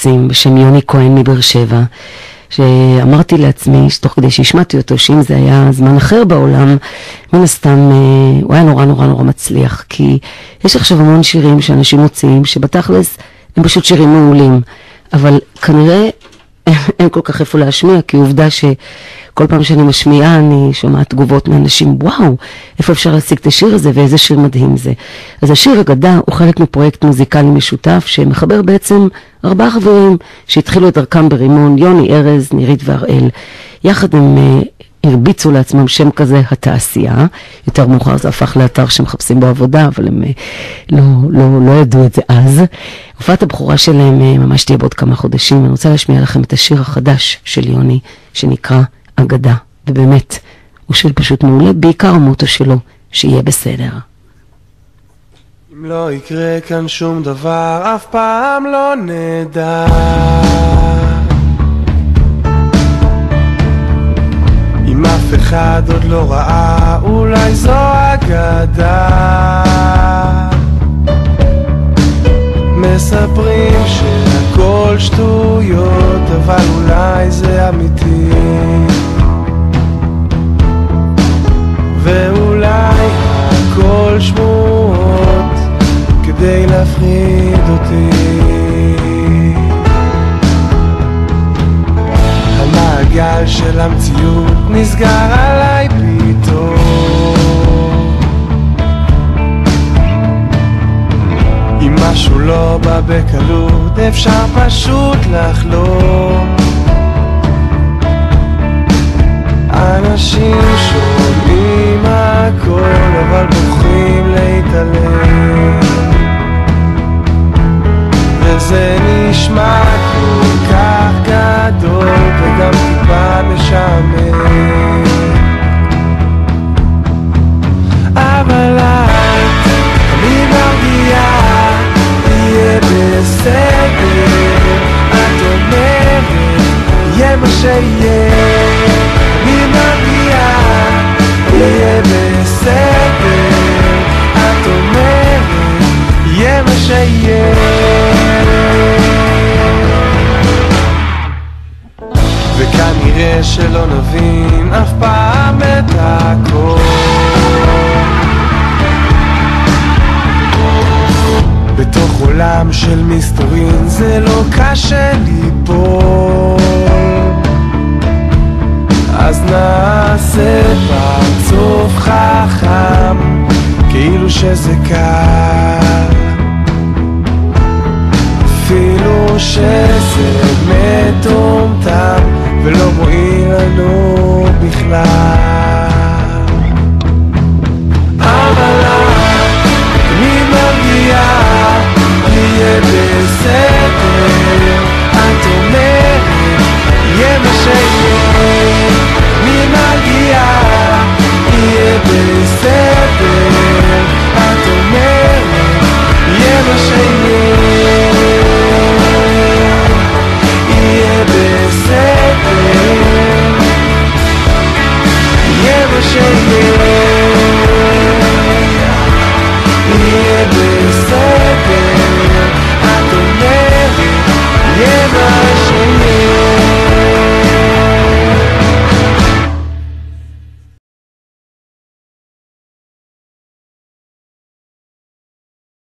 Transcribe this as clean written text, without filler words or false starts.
מקסים בשם יוני כהן מבאר שבע, שאמרתי לעצמי, שתוך כדי שהשמעתי אותו, שאם זה היה זמן אחר בעולם, מן הסתם הוא היה נורא נורא נורא מצליח, כי יש עכשיו המון שירים שאנשים מוצאים, שבתכלס הם פשוט שירים מעולים, אבל כנראה אין כל כך איפה להשמיע, כי עובדה שכל פעם שאני משמיעה אני שומעת תגובות מאנשים, וואו, איפה אפשר להשיג את השיר הזה ואיזה שיר מדהים זה. אז השיר אגדה הוא חלק מפרויקט מוזיקלי משותף שמחבר בעצם 4 חברים שהתחילו את דרכם ברימון, יוני, ארז, נירית והראל. יחד הם הרביצו לעצמם שם כזה, התעשייה. יותר מאוחר זה הפך לאתר שמחפשים בו עבודה, אבל הם לא ידעו את זה אז. הופעת הבכורה שלהם ממש תהיה בעוד כמה חודשים. אני רוצה להשמיע לכם את השיר החדש של יוני, שנקרא אגדה. ובאמת, הוא שיר פשוט מעולה, בעיקר המוטו שלו, שיהיה בסדר. אם לא יקרה כאן שום דבר, אף פעם לא נדע. אם אף אחד עוד לא ראה, אולי זו אגדה. מספרים שהכל שטויות, אבל אולי זה אמיתי. ואולי הכל שמועות כדי להפחיד אותי. המעגל של המציאות נסגר עליי פתאום. אם משהו לא בא בקלות, אפשר פשוט לחלום. אנשים שומעים הכל, אבל בוחרים להתעלם. וזה נשמע כל כך גדול וגם טיפה משעמם. אבל את תמיד מרגיעה, תהיה בסדר. את אומרת, יהיה מה שיהיה. תמיד מרגיעה, תהיה בסדר. את אומרת, יהיה מה שיהיה. וכנראה שלא נבין אף פעם את הכל. בתוך עולם של מסתורין זה לא קשה ליפול. אז נעשה פרצוף חכם כאילו שזה קל, אפילו שזה מטומטם ולא מועיל לנו בכלל.